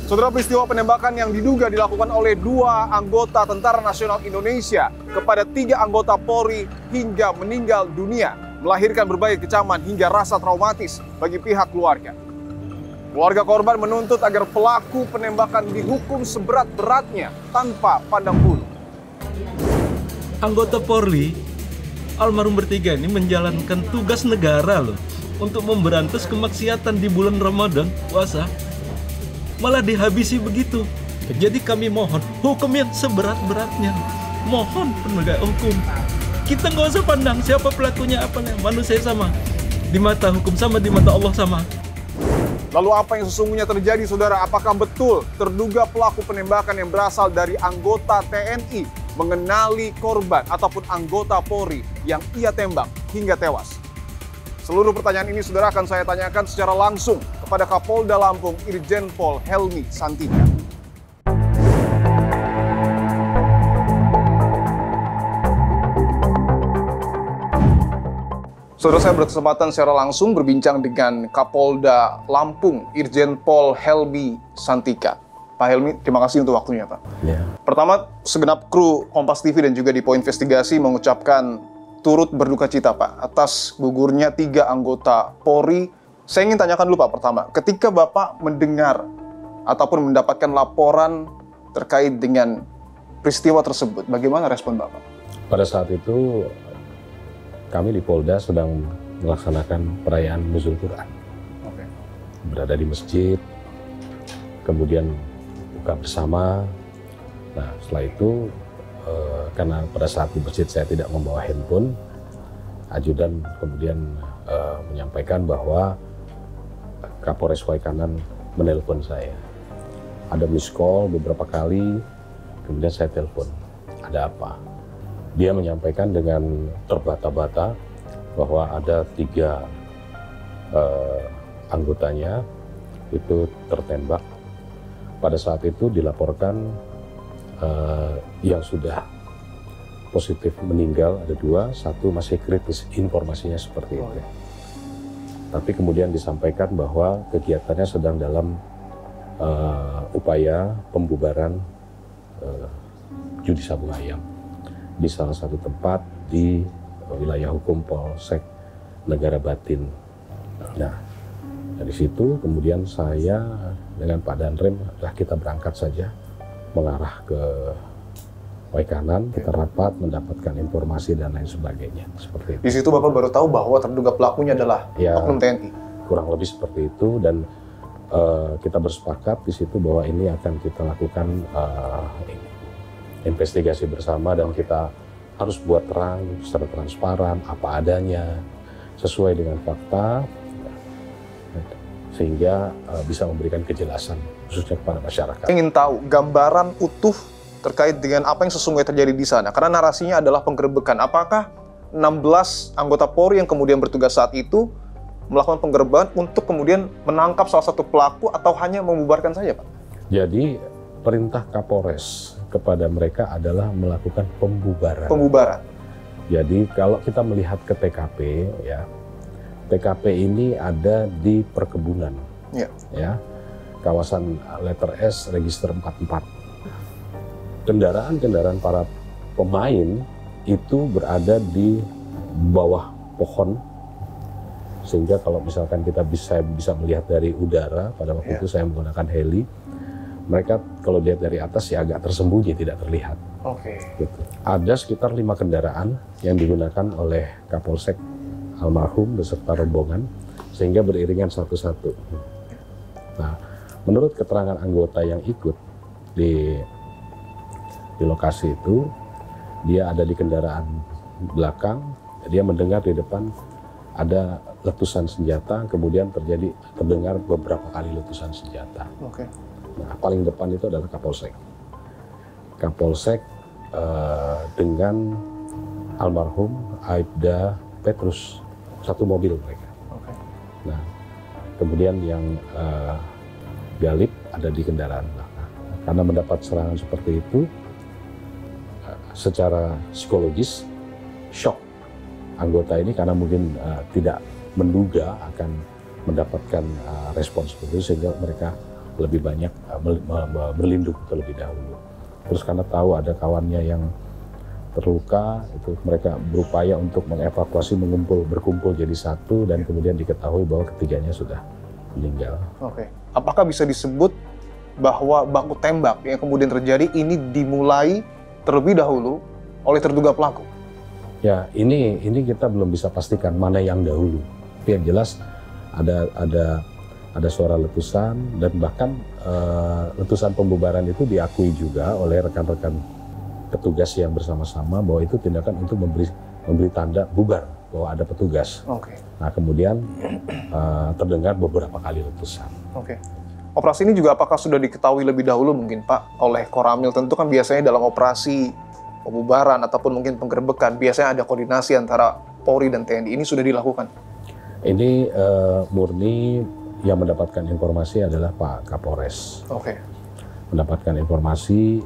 Saudara, peristiwa penembakan yang diduga dilakukan oleh 2 anggota Tentara Nasional Indonesia kepada 3 anggota Polri hingga meninggal dunia melahirkan berbagai kecaman hingga rasa traumatis bagi pihak keluarga. Keluarga korban menuntut agar pelaku penembakan dihukum seberat-beratnya tanpa pandang bulu. Anggota Polri, almarhum bertiga ini menjalankan tugas negara loh untuk memberantas kemaksiatan di bulan Ramadan puasa. Malah dihabisi begitu. Jadi kami mohon hukum yang seberat-beratnya. Mohon penegak hukum. Kita nggak usah pandang siapa pelakunya apa, manusia sama. Di mata hukum sama, di mata Allah sama. Lalu apa yang sesungguhnya terjadi, saudara? Apakah betul terduga pelaku penembakan yang berasal dari anggota TNI mengenali korban ataupun anggota Polri yang ia tembak hingga tewas? Seluruh pertanyaan ini, saudara, akan saya tanyakan secara langsung kepada Kapolda Lampung, Irjen Pol Helmy Santika. Saudara, saya berkesempatan secara langsung berbincang dengan Kapolda Lampung, Irjen Pol Helmy Santika. Pak Helmy, terima kasih untuk waktunya, Pak. Ya. Pertama, segenap kru Kompas TV dan juga di Poin Investigasi mengucapkan turut berduka cita, Pak, atas gugurnya 3 anggota Polri. Saya ingin tanyakan dulu, Pak, pertama, ketika Bapak mendengar ataupun mendapatkan laporan terkait dengan peristiwa tersebut, bagaimana respon Bapak? Pada saat itu, kami di Polda sedang melaksanakan perayaan Nuzul Quran. Oke. Berada di masjid, kemudian buka bersama. Nah, setelah itu, karena pada saat di masjid saya tidak membawa handphone, ajudan kemudian menyampaikan bahwa Kapolres Waikanan menelpon saya. Ada miss call beberapa kali, kemudian saya telepon. Ada apa? Dia menyampaikan dengan terbata-bata bahwa ada 3 anggotanya itu tertembak. Pada saat itu dilaporkan yang sudah positif meninggal ada 2, 1 masih kritis, informasinya seperti itu. Tapi kemudian disampaikan bahwa kegiatannya sedang dalam upaya pembubaran judi sabung ayam di salah satu tempat di wilayah hukum Polsek Negara Batin. Nah, dari situ kemudian saya dengan Pak Danrem, kita berangkat saja mengarah ke Waikanan, kita rapat mendapatkan informasi dan lain sebagainya, seperti itu. Di situ Bapak baru tahu bahwa terduga pelakunya adalah oknum TNI? Kurang lebih seperti itu, dan kita bersepakat di situ bahwa ini akan kita lakukan investigasi bersama, dan kita harus buat terang secara transparan, apa adanya, sesuai dengan fakta, sehingga bisa memberikan kejelasan khususnya kepada masyarakat. Ingin tahu gambaran utuh terkait dengan apa yang sesungguhnya terjadi di sana, karena narasinya adalah penggerebekan. Apakah 16 anggota Polri yang kemudian bertugas saat itu melakukan penggerebekan untuk kemudian menangkap salah satu pelaku, atau hanya membubarkan saja, Pak? Jadi perintah Kapolres kepada mereka adalah melakukan pembubaran. Pembubaran. Jadi kalau kita melihat ke TKP, ya, TKP ini ada di perkebunan, ya, kawasan letter S, register 44. Kendaraan-kendaraan para pemain itu berada di bawah pohon, sehingga kalau misalkan kita bisa melihat dari udara, pada waktu itu saya menggunakan heli, mereka kalau lihat dari atas ya agak tersembunyi, tidak terlihat. Gitu. Ada sekitar 5 kendaraan yang digunakan oleh Kapolsek almarhum beserta rombongan, sehingga beriringan satu-satu. Nah, menurut keterangan anggota yang ikut di lokasi itu, dia ada di kendaraan belakang, dia mendengar di depan ada letusan senjata, kemudian terdengar beberapa kali letusan senjata. Nah, paling depan itu adalah Kapolsek. Kapolsek dengan almarhum Aibda Petrus, satu mobil mereka. Nah, kemudian yang Galip ada di kendaraan belakang. Karena mendapat serangan seperti itu, secara psikologis shock anggota ini, karena mungkin tidak menduga akan mendapatkan respon seperti itu, sehingga mereka lebih banyak berlindung terlebih dahulu. Terus karena tahu ada kawannya yang terluka, itu mereka berupaya untuk mengevakuasi, berkumpul jadi satu, dan kemudian diketahui bahwa ketiganya sudah meninggal. Oke. Apakah bisa disebut bahwa baku tembak yang kemudian terjadi ini dimulai terlebih dahulu oleh terduga pelaku? Ya, ini kita belum bisa pastikan mana yang dahulu. Tapi yang jelas ada suara letusan, dan bahkan letusan pembubaran itu diakui juga oleh rekan-rekan petugas yang bersama-sama bahwa itu tindakan untuk memberi tanda bubar bahwa ada petugas. Oke. Nah, kemudian terdengar beberapa kali letusan. Oke. Operasi ini juga apakah sudah diketahui lebih dahulu mungkin Pak oleh Koramil? Tentu kan biasanya dalam operasi pembubaran ataupun mungkin penggerbekan biasanya ada koordinasi antara Polri dan TNI. Ini sudah dilakukan? Ini murni yang mendapatkan informasi adalah Pak Kapolres. Oke. Mendapatkan informasi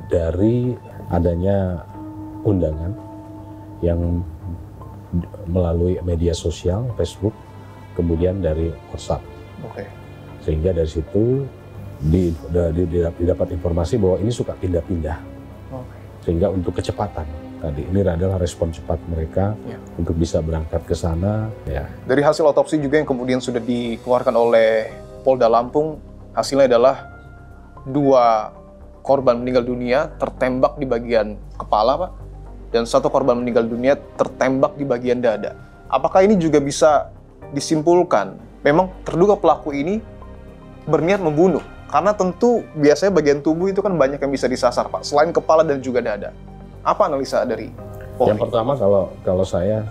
dari adanya undangan yang melalui media sosial, Facebook, kemudian dari WhatsApp. Oke. Sehingga dari situ didapat informasi bahwa ini suka pindah-pindah. Oke. Sehingga untuk kecepatan tadi, ini adalah respon cepat mereka untuk bisa berangkat ke sana. Ya. Dari hasil otopsi juga yang kemudian sudah dikeluarkan oleh Polda Lampung, hasilnya adalah 2 korban meninggal dunia tertembak di bagian kepala, Pak, dan 1 korban meninggal dunia tertembak di bagian dada. Apakah ini juga bisa disimpulkan memang terduga pelaku ini berniat membunuh? Karena tentu biasanya bagian tubuh itu kan banyak yang bisa disasar, Pak, selain kepala dan juga dada. Apa analisa dari Polri? Yang pertama, kalau saya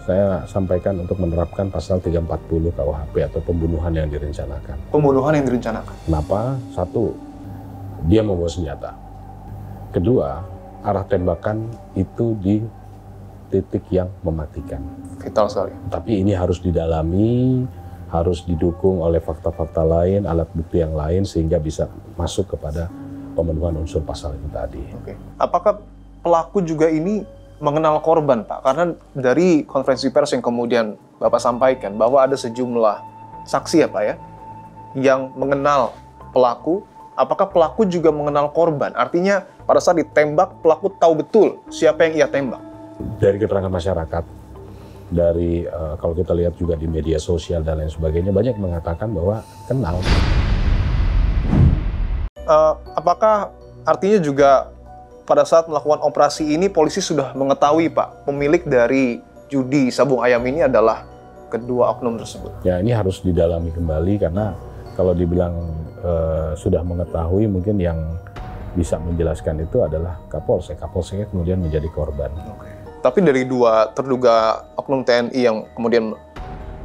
sampaikan untuk menerapkan pasal 340 KUHP atau pembunuhan yang direncanakan. Pembunuhan yang direncanakan. Kenapa? 1, dia membawa senjata. Kedua, arah tembakan itu di titik yang mematikan. Vital sekali. Tapi ini harus didalami, harus didukung oleh fakta-fakta lain, alat bukti yang lain, sehingga bisa masuk kepada pemenuhan unsur pasal itu tadi. Oke. Apakah pelaku juga ini mengenal korban, Pak? Karena dari konferensi pers yang kemudian Bapak sampaikan bahwa ada sejumlah saksi ya, Pak, ya, yang mengenal pelaku. Apakah pelaku juga mengenal korban? Artinya pada saat ditembak, pelaku tahu betul siapa yang ia tembak. Dari keterangan masyarakat, dari kalau kita lihat juga di media sosial dan lain sebagainya, banyak mengatakan bahwa kenal. Apakah artinya juga pada saat melakukan operasi ini polisi sudah mengetahui, Pak, pemilik dari judi sabung ayam ini adalah kedua oknum tersebut? Ya, ini harus didalami kembali, karena kalau dibilang sudah mengetahui, mungkin yang bisa menjelaskan itu adalah Kapolsek. Kapolseknya kemudian menjadi korban. Oke. Tapi dari 2 terduga oknum TNI yang kemudian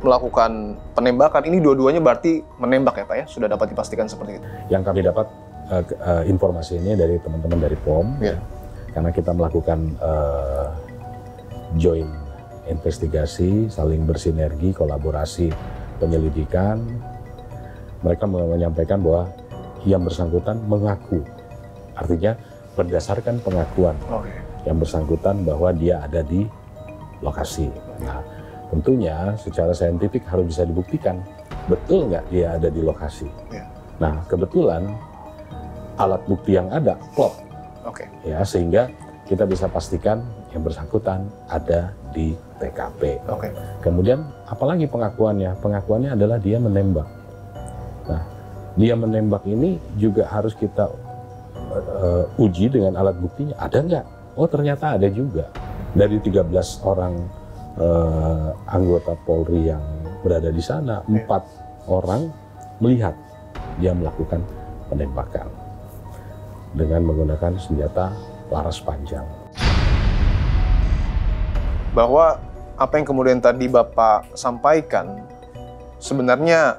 melakukan penembakan ini, dua-duanya berarti menembak ya, Pak, ya? Sudah dapat dipastikan seperti itu? Yang kami dapat informasi ini dari teman-teman dari POM, karena kita melakukan joint investigasi, saling bersinergi, kolaborasi penyelidikan. Mereka menyampaikan bahwa yang bersangkutan mengaku, artinya berdasarkan pengakuan yang bersangkutan bahwa dia ada di lokasi. Nah, tentunya secara saintifik harus bisa dibuktikan betul nggak dia ada di lokasi. Nah, kebetulan alat bukti yang ada klop, ya, sehingga kita bisa pastikan yang bersangkutan ada di TKP. Kemudian apalagi pengakuannya? Pengakuannya adalah dia menembak. Nah, dia menembak ini juga harus kita uji dengan alat buktinya. Ada nggak? Oh, ternyata ada juga. Dari 13 orang anggota Polri yang berada di sana, 4 orang melihat dia melakukan penembakan dengan menggunakan senjata laras panjang. Bahwa apa yang kemudian tadi Bapak sampaikan sebenarnya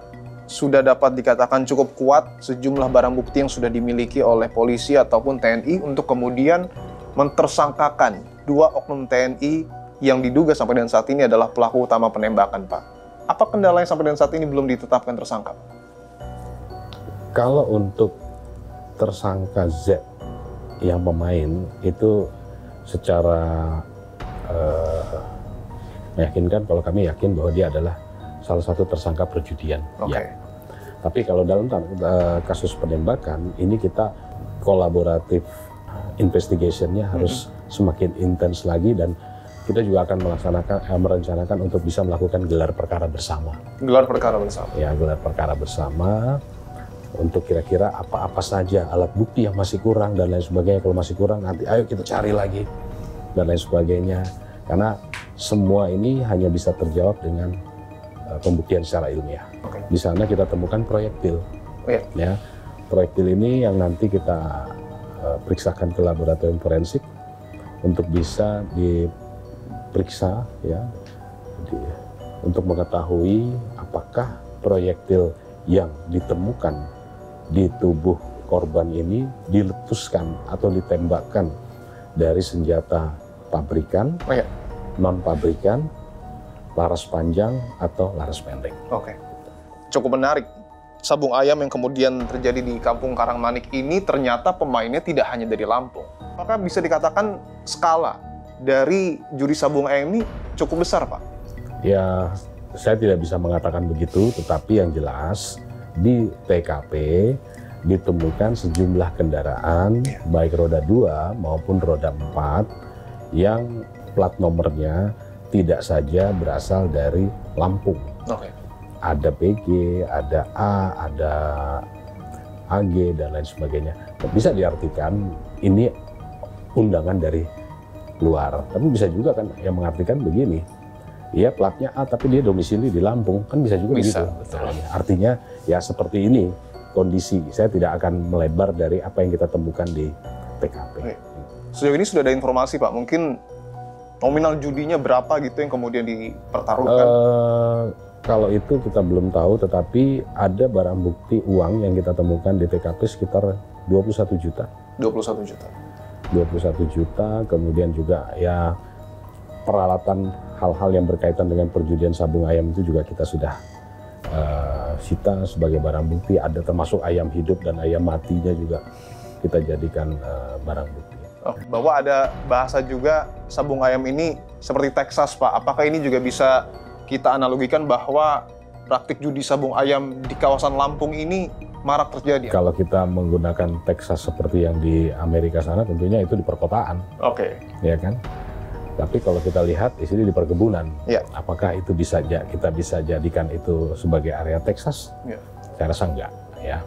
sudah dapat dikatakan cukup kuat sejumlah barang bukti yang sudah dimiliki oleh polisi ataupun TNI untuk kemudian mentersangkakan 2 oknum TNI yang diduga sampai dengan saat ini adalah pelaku utama penembakan, Pak. Apa kendala yang sampai dengan saat ini belum ditetapkan tersangka? Kalau untuk tersangka Z yang pemain itu secara meyakinkan, kalau kami yakin bahwa dia adalah salah satu tersangka perjudian. Ya. Tapi kalau dalam kasus penembakan, ini kita kolaboratif investigation-nya harus semakin intens lagi, dan kita juga akan merencanakan untuk bisa melakukan gelar perkara bersama. Gelar perkara bersama? Ya, gelar perkara bersama untuk kira-kira apa-apa saja alat bukti yang masih kurang dan lain sebagainya. Kalau masih kurang, nanti ayo kita cari lagi dan lain sebagainya. Karena semua ini hanya bisa terjawab dengan pembuktian secara ilmiah. Di sana kita temukan proyektil. Ya, proyektil ini yang nanti kita periksakan ke laboratorium forensik untuk bisa diperiksa, ya, untuk mengetahui apakah proyektil yang ditemukan di tubuh korban ini diletuskan atau ditembakkan dari senjata pabrikan, non pabrikan, laras panjang atau laras pendek. Cukup menarik. Sabung ayam yang kemudian terjadi di Kampung Karangmanik ini ternyata pemainnya tidak hanya dari Lampung. Apakah bisa dikatakan skala dari judi sabung ayam ini cukup besar, Pak? Ya, saya tidak bisa mengatakan begitu, tetapi yang jelas di TKP ditemukan sejumlah kendaraan, baik roda 2 maupun roda 4, yang plat nomornya tidak saja berasal dari Lampung. Ada PG, ada A, ada AG, dan lain sebagainya. Bisa diartikan ini undangan dari luar. Tapi bisa juga kan yang mengartikan begini, iya platnya A tapi dia domisili di Lampung, kan bisa juga begitu. Artinya ya seperti ini kondisi. Saya tidak akan melebar dari apa yang kita temukan di TKP. Sejauh ini sudah ada informasi, Pak, mungkin nominal judinya berapa gitu yang kemudian dipertaruhkan? Kalau itu kita belum tahu, tetapi ada barang bukti uang yang kita temukan di TKP sekitar 21 juta. 21 juta. 21 juta, kemudian juga ya peralatan hal-hal yang berkaitan dengan perjudian sabung ayam itu juga kita sudah sita sebagai barang bukti. Ada termasuk ayam hidup dan ayam matinya juga kita jadikan barang bukti. Bahwa ada bahasa juga sabung ayam ini seperti Texas, Pak. Apakah ini juga bisa kita analogikan bahwa praktik judi sabung ayam di kawasan Lampung ini marak terjadi? Kalau kita menggunakan Texas seperti yang di Amerika sana, tentunya itu di perkotaan. Ya kan? Tapi kalau kita lihat di sini di perkebunan, apakah itu kita bisa jadikan itu sebagai area Texas? Saya rasa enggak, ya.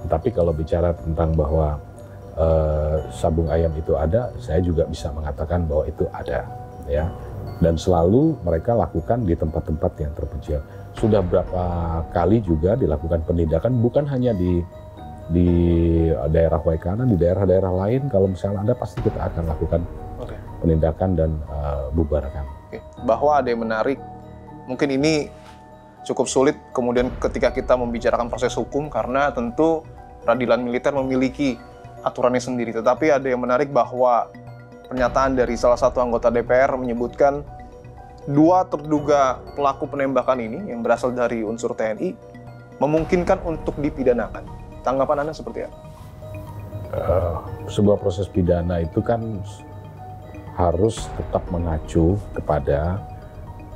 Tapi kalau bicara tentang bahwa sabung ayam itu ada, saya juga bisa mengatakan bahwa itu ada, ya. Dan selalu mereka lakukan di tempat-tempat yang terpencil. Sudah berapa kali juga dilakukan penindakan, bukan hanya di daerah Waikanan, di daerah-daerah lain. Kalau misalnya ada, pasti kita akan lakukan penindakan dan bubarkan. Bahwa ada yang menarik, mungkin ini cukup sulit kemudian ketika kita membicarakan proses hukum, karena tentu peradilan militer memiliki aturannya sendiri. Tetapi ada yang menarik bahwa pernyataan dari salah satu anggota DPR menyebutkan 2 terduga pelaku penembakan ini yang berasal dari unsur TNI memungkinkan untuk dipidanakan. Tanggapan Anda seperti apa? Sebuah proses pidana itu kan harus tetap mengacu kepada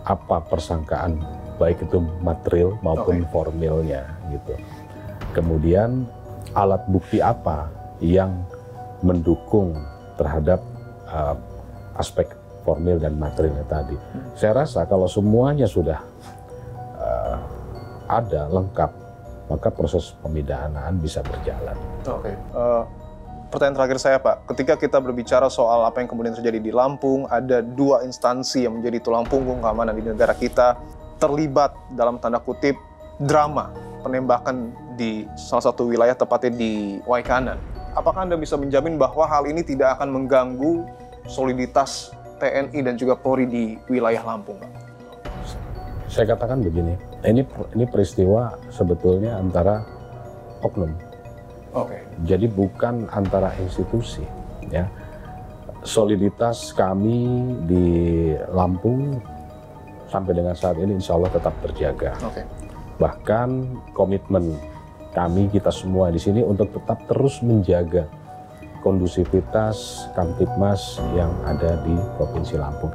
apa persangkaan, baik itu material maupun formilnya gitu. Kemudian alat bukti apa yang mendukung terhadap aspek formil dan materialnya tadi. Saya rasa kalau semuanya sudah ada lengkap, maka proses pemidanaan bisa berjalan. Pertanyaan terakhir saya, Pak, ketika kita berbicara soal apa yang kemudian terjadi di Lampung, ada 2 instansi yang menjadi tulang punggung keamanan di negara kita terlibat dalam tanda kutip drama penembakan di salah satu wilayah, tepatnya di Waikanan. Apakah Anda bisa menjamin bahwa hal ini tidak akan mengganggu soliditas TNI dan juga Polri di wilayah Lampung, Pak? Saya katakan begini, ini peristiwa sebetulnya antara oknum. Jadi bukan antara institusi, ya. Soliditas kami di Lampung sampai dengan saat ini insya Allah tetap terjaga. Bahkan komitmen kami, kita semua di sini untuk tetap terus menjaga kondusivitas Kamtibmas yang ada di Provinsi Lampung.